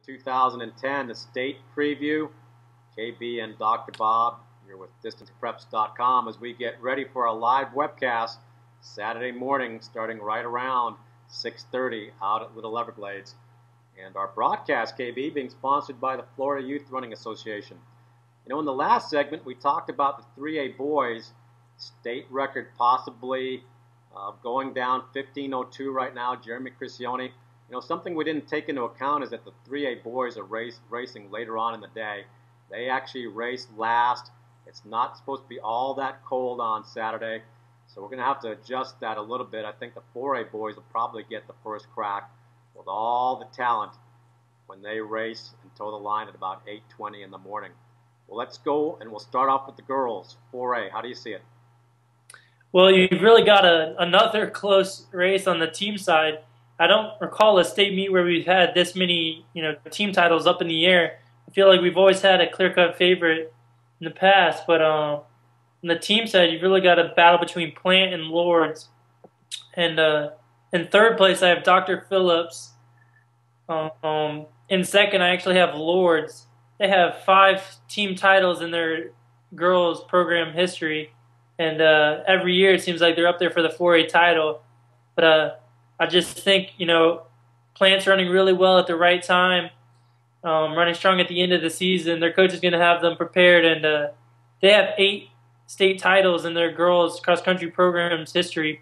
2010, the state preview. KB and Dr. Bob here with DistancePreps.com as we get ready for a live webcast Saturday morning starting right around 6:30 out at Little Everglades. And our broadcast, KB, being sponsored by the Florida Youth Running Association. You know, in the last segment, we talked about the 3A boys, state record possibly going down 15:02 right now, Jeremy Criscione. You know, something we didn't take into account is that the 3A boys are racing later on in the day. They actually race last. It's not supposed to be all that cold on Saturday, so we're going to have to adjust that a little bit. I think the 4A boys will probably get the first crack with all the talent when they race and toe the line at about 8:20 in the morning. Well, let's go, and we'll start off with the girls, 4A. How do you see it? Well, you've really got another close race on the team side. I don't recall a state meet where we've had this many, team titles up in the air. I feel like we've always had a clear-cut favorite in the past, but on the team side, you've really got a battle between Plant and Lourdes. And in third place, I have Dr. Phillips. In second, I actually have Lourdes. They have 5 team titles in their girls' program history, and every year it seems like they're up there for the 4A title. But I just think, Plant's running really well at the right time, running strong at the end of the season. Their coach is going to have them prepared, and they have 8 state titles in their girls' cross-country program's history.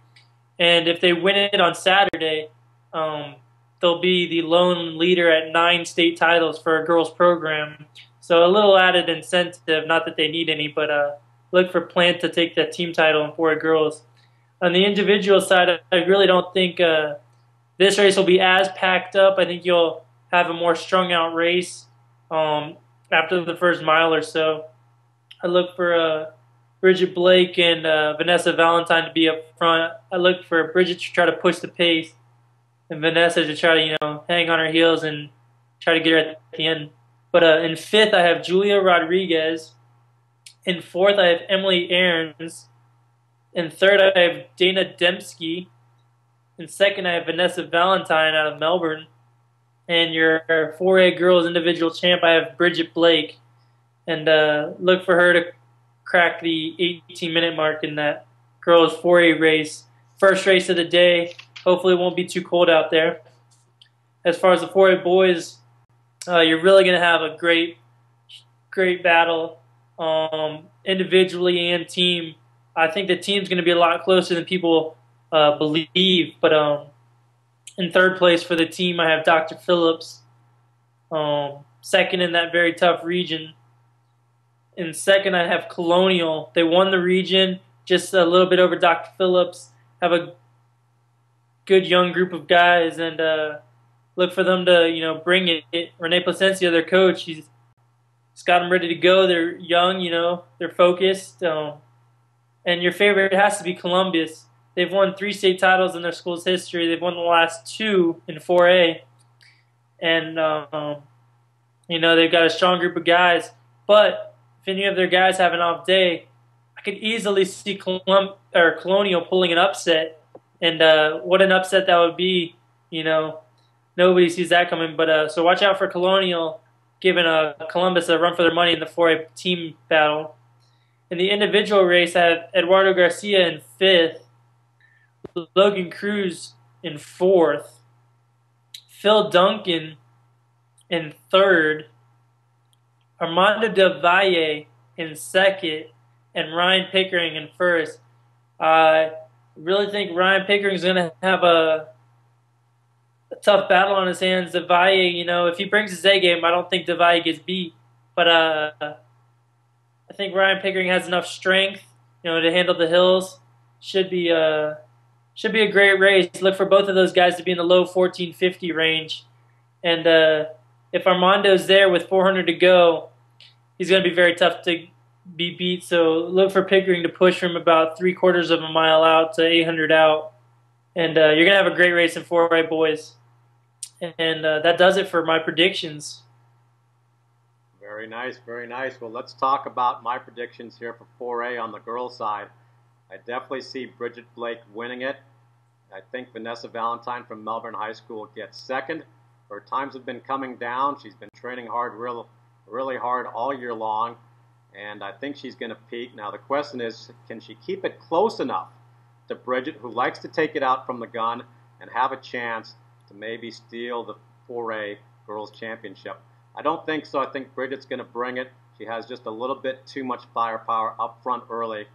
And if they win it on Saturday, they'll be the lone leader at 9 state titles for a girls' program. So a little added incentive, not that they need any, but look for Plant to take that team title in 4A girls. On the individual side, I really don't think this race will be as packed up. I think you'll have a more strung-out race after the first mile or so. I look for Bridget Blake and Vanessa Valentine to be up front. I look for Bridget to try to push the pace, and Vanessa to try to, hang on her heels and try to get her at the end. But in fifth, I have Julia Rodriguez. In fourth, I have Emily Aarons. In third, I have Dana Dembski. In second, I have Vanessa Valentine out of Melbourne. And your 4A girls individual champ, I have Bridget Blake. And look for her to crack the 18-minute mark in that girls 4A race. First race of the day. Hopefully it won't be too cold out there. As far as the 4A boys, you're really going to have a great battle individually and team. I think the team's going to be a lot closer than people believe. But in third place for the team, I have Dr. Phillips. Second in that very tough region. In second, I have Colonial. They won the region, just a little bit over Dr. Phillips. Have a good young group of guys, and look for them to, bring it. Renee Placencia, their coach, he's got them ready to go. They're young, they're focused. And your favorite has to be Columbus. They've won 3 state titles in their school's history. They've won the last 2 in 4A. And, they've got a strong group of guys. But if any of their guys have an off day, I could easily see Colonial pulling an upset. And what an upset that would be, Nobody sees that coming. But so watch out for Colonial giving Columbus a run for their money in the 4A team battle. In the individual race, I have Eduardo Garcia in 5th, Logan Cruz in 4th, Phil Duncan in 3rd, Armando Del Valle in 2nd, and Ryan Pickering in 1st. I really think Ryan Pickering is going to have a tough battle on his hands. Del Valle, if he brings his A game, I don't think Del Valle gets beat. But I think Ryan Pickering has enough strength, to handle the hills. Should be a great race. Look for both of those guys to be in the low 1450 range. And if Armando's there with 400 to go, he's going to be very tough to be beat. So look for Pickering to push from about 3/4 of a mile out to 800 out. And you're going to have a great race in 4A boys. And that does it for my predictions. Very nice, very nice. Well, let's talk about my predictions here for 4A on the girls' side. I definitely see Bridget Blake winning it. I think Vanessa Valentine from Melbourne High School gets second. Her times have been coming down. She's been training hard, really hard all year long, and I think she's going to peak. Now the question is, can she keep it close enough to Bridget, who likes to take it out from the gun and have a chance to maybe steal the 4A Girls Championship? I don't think so. I think Bridget's going to bring it. She has just a little bit too much firepower up front early,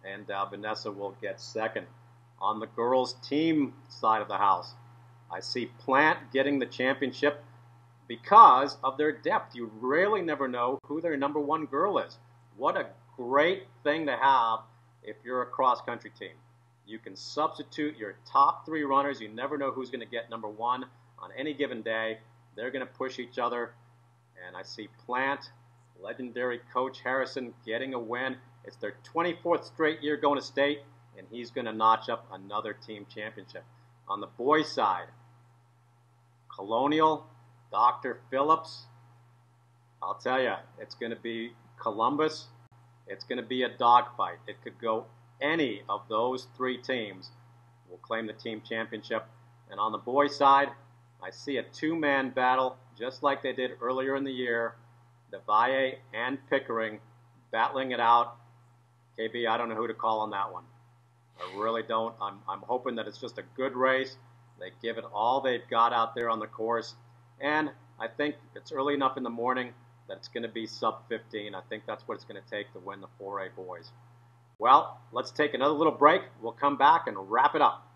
and Vanessa will get second. On the girls' team side of the house, I see Plant getting the championship because of their depth. You really never know who their number one girl is. What a great thing to have if you're a cross-country team. You can substitute your top 3 runners. You never know who's going to get number 1 on any given day. They're going to push each other. And I see Plant, legendary Coach Harrison, getting a win. It's their 24th straight year going to state, and he's going to notch up another team championship. On the boys' side, Colonial, Dr. Phillips, I'll tell you, it's going to be Columbus. It's going to be a dogfight. It could go any of those 3 teams will claim the team championship. And on the boys' side, I see a 2-man battle, just like they did earlier in the year. Devalle and Pickering battling it out. KB, I don't know who to call on that one. I really don't. I'm hoping that it's just a good race. They give it all they've got out there on the course. And I think it's early enough in the morning that it's going to be sub 15. I think that's what it's going to take to win the 4A boys. Well, let's take another little break. We'll come back and wrap it up.